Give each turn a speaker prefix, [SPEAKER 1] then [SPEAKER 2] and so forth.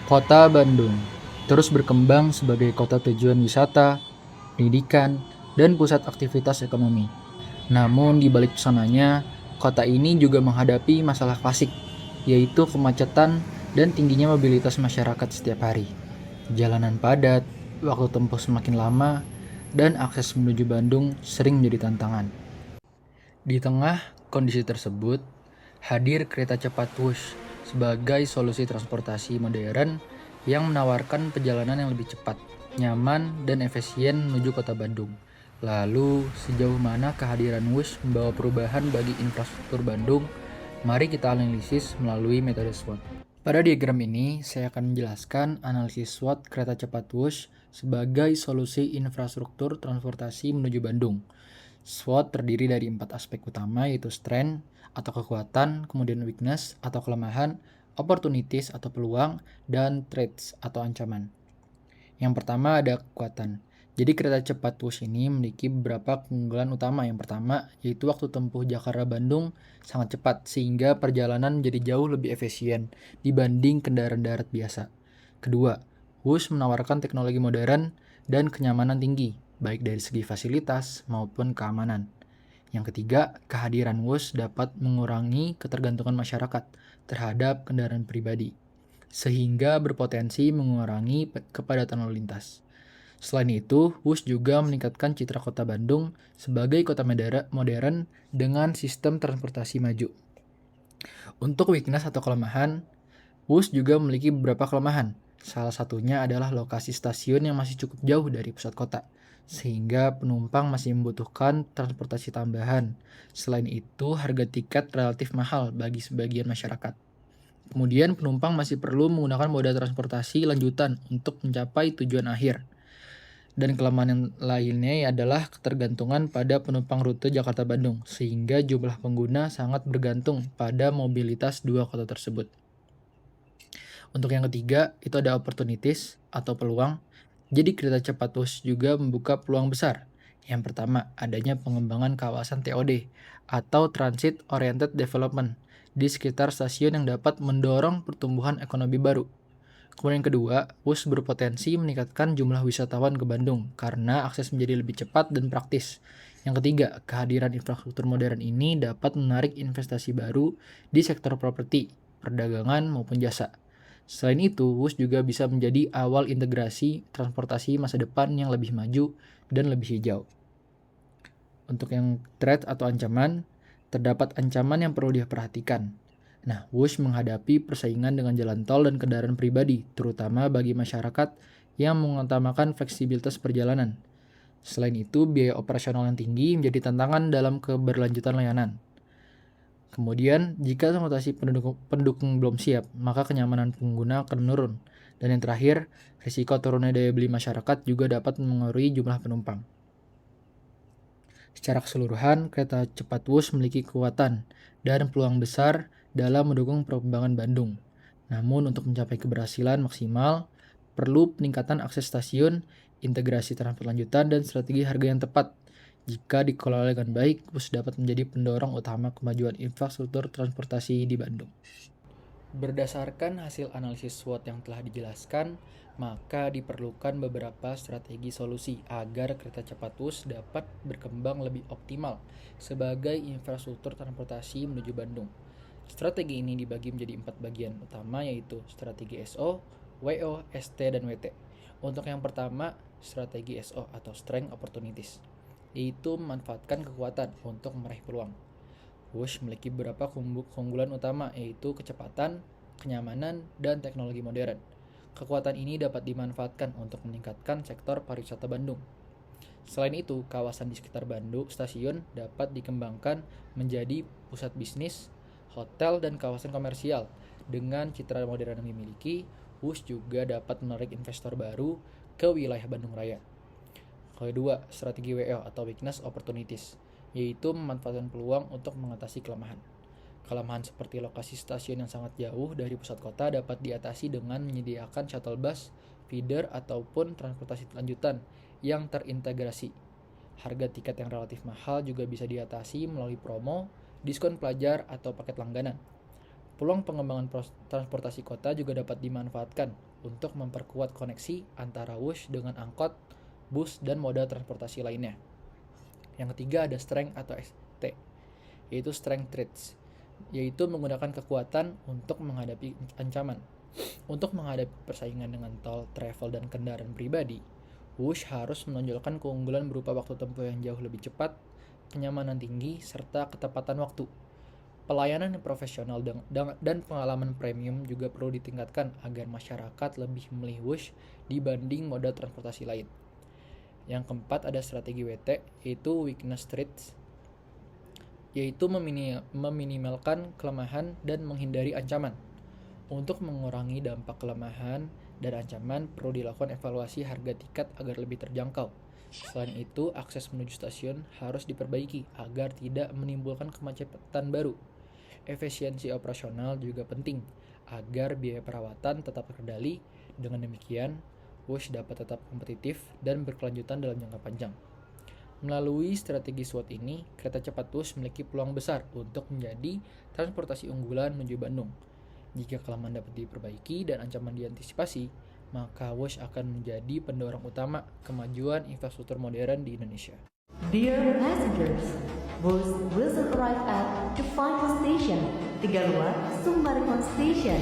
[SPEAKER 1] Kota Bandung terus berkembang sebagai kota tujuan wisata, pendidikan, dan pusat aktivitas ekonomi. Namun di balik pesonanya, kota ini juga menghadapi masalah klasik, yaitu kemacetan dan tingginya mobilitas masyarakat setiap hari. Jalanan padat, waktu tempuh semakin lama, dan akses menuju Bandung sering menjadi tantangan. Di tengah kondisi tersebut, hadir kereta cepat Wush sebagai solusi transportasi modern yang menawarkan perjalanan yang lebih cepat, nyaman, dan efisien menuju kota Bandung. Lalu, sejauh mana kehadiran Wush membawa perubahan bagi infrastruktur Bandung? Mari kita analisis melalui metode SWOT. Pada diagram ini, saya akan menjelaskan analisis SWOT kereta cepat Wush sebagai solusi infrastruktur transportasi menuju Bandung. SWOT terdiri dari 4 aspek utama, yaitu strength atau kekuatan, kemudian weakness atau kelemahan, opportunities atau peluang, dan threats atau ancaman. Yang pertama ada kekuatan. Jadi kereta cepat Wush ini memiliki beberapa keunggulan utama. Yang pertama yaitu waktu tempuh Jakarta-Bandung sangat cepat sehingga perjalanan menjadi jauh lebih efisien dibanding kendaraan darat biasa. Kedua, Wush menawarkan teknologi modern dan kenyamanan tinggi, baik dari segi fasilitas maupun keamanan. Yang ketiga, kehadiran Wush dapat mengurangi ketergantungan masyarakat terhadap kendaraan pribadi, sehingga berpotensi mengurangi kepadatan lalu lintas. Selain itu, Wush juga meningkatkan citra kota Bandung sebagai kota modern dengan sistem transportasi maju. Untuk weakness atau kelemahan, Wush juga memiliki beberapa kelemahan. Salah satunya adalah lokasi stasiun yang masih cukup jauh dari pusat kota, sehingga penumpang masih membutuhkan transportasi tambahan. Selain itu, harga tiket relatif mahal bagi sebagian masyarakat. Kemudian penumpang masih perlu menggunakan moda transportasi lanjutan untuk mencapai tujuan akhir. Dan kelemahan yang lainnya adalah ketergantungan pada penumpang rute Jakarta-Bandung, sehingga jumlah pengguna sangat bergantung pada mobilitas dua kota tersebut. Untuk yang ketiga, itu ada opportunities atau peluang. Jadi kereta cepat Wush juga membuka peluang besar. Yang pertama, adanya pengembangan kawasan TOD atau Transit Oriented Development di sekitar stasiun yang dapat mendorong pertumbuhan ekonomi baru. Kemudian yang kedua, Wush berpotensi meningkatkan jumlah wisatawan ke Bandung karena akses menjadi lebih cepat dan praktis. Yang ketiga, kehadiran infrastruktur modern ini dapat menarik investasi baru di sektor properti, perdagangan maupun jasa. Selain itu, Wush juga bisa menjadi awal integrasi transportasi masa depan yang lebih maju dan lebih hijau. Untuk yang threat atau ancaman, terdapat ancaman yang perlu diperhatikan. Nah, Wush menghadapi persaingan dengan jalan tol dan kendaraan pribadi, terutama bagi masyarakat yang mengutamakan fleksibilitas perjalanan. Selain itu, biaya operasional yang tinggi menjadi tantangan dalam keberlanjutan layanan. Kemudian, jika transportasi pendukung belum siap, maka kenyamanan pengguna akan menurun. Dan yang terakhir, risiko turunnya daya beli masyarakat juga dapat mengaruhi jumlah penumpang. Secara keseluruhan, kereta cepat Wush memiliki kekuatan dan peluang besar dalam mendukung perkembangan Bandung. Namun untuk mencapai keberhasilan maksimal, perlu peningkatan akses stasiun, integrasi transport lanjutan, dan strategi harga yang tepat. Jika dikelola dengan baik, Wush dapat menjadi pendorong utama kemajuan infrastruktur transportasi di Bandung. Berdasarkan hasil analisis SWOT yang telah dijelaskan, maka diperlukan beberapa strategi solusi agar kereta cepat Wush dapat berkembang lebih optimal sebagai infrastruktur transportasi menuju Bandung. Strategi ini dibagi menjadi 4 bagian utama, yaitu strategi SO, WO, ST, dan WT. Untuk yang pertama, strategi SO atau Strength Opportunities, yaitu memanfaatkan kekuatan untuk meraih peluang. Wush memiliki beberapa keunggulan utama, yaitu kecepatan, kenyamanan, dan teknologi modern. Kekuatan ini dapat dimanfaatkan untuk meningkatkan sektor pariwisata Bandung. Selain itu, kawasan di sekitar Bandung stasiun dapat dikembangkan menjadi pusat bisnis, hotel, dan kawasan komersial. Dengan citra modern yang dimiliki, Wush juga dapat menarik investor baru ke wilayah Bandung Raya. Kedua, strategi WO atau Weakness Opportunities, yaitu memanfaatkan peluang untuk mengatasi kelemahan. Kelemahan seperti lokasi stasiun yang sangat jauh dari pusat kota dapat diatasi dengan menyediakan shuttle bus, feeder, ataupun transportasi lanjutan yang terintegrasi. Harga tiket yang relatif mahal juga bisa diatasi melalui promo, diskon pelajar, atau paket langganan. Peluang pengembangan transportasi kota juga dapat dimanfaatkan untuk memperkuat koneksi antara Wush dengan angkot, bus, dan moda transportasi lainnya. Yang ketiga ada strength atau ST, yaitu strength traits, yaitu menggunakan kekuatan untuk menghadapi ancaman. Untuk menghadapi persaingan dengan tol, travel, dan kendaraan pribadi, Wush harus menonjolkan keunggulan berupa waktu tempuh yang jauh lebih cepat, kenyamanan tinggi, serta ketepatan waktu. Pelayanan yang profesional dan pengalaman premium juga perlu ditingkatkan agar masyarakat lebih memilih Wush dibanding moda transportasi lain. Yang keempat ada strategi WT, yaitu weakness traits, yaitu meminimalkan kelemahan dan menghindari ancaman. Untuk mengurangi dampak kelemahan dan ancaman, perlu dilakukan evaluasi harga tiket agar lebih terjangkau. Selain itu, akses menuju stasiun harus diperbaiki agar tidak menimbulkan kemacetan baru. Efisiensi operasional juga penting agar biaya perawatan tetap terkendali. Dengan demikian, Wush dapat tetap kompetitif dan berkelanjutan dalam jangka panjang. Melalui strategi SWOT ini, kereta cepat Wush memiliki peluang besar untuk menjadi transportasi unggulan menuju Bandung. Jika kelemahan dapat diperbaiki dan ancaman diantisipasi, maka Wush akan menjadi pendorong utama kemajuan infrastruktur modern di Indonesia.
[SPEAKER 2] Dear passengers, Wush will arrive at the final station, Tegaluar Sumbarigon Station.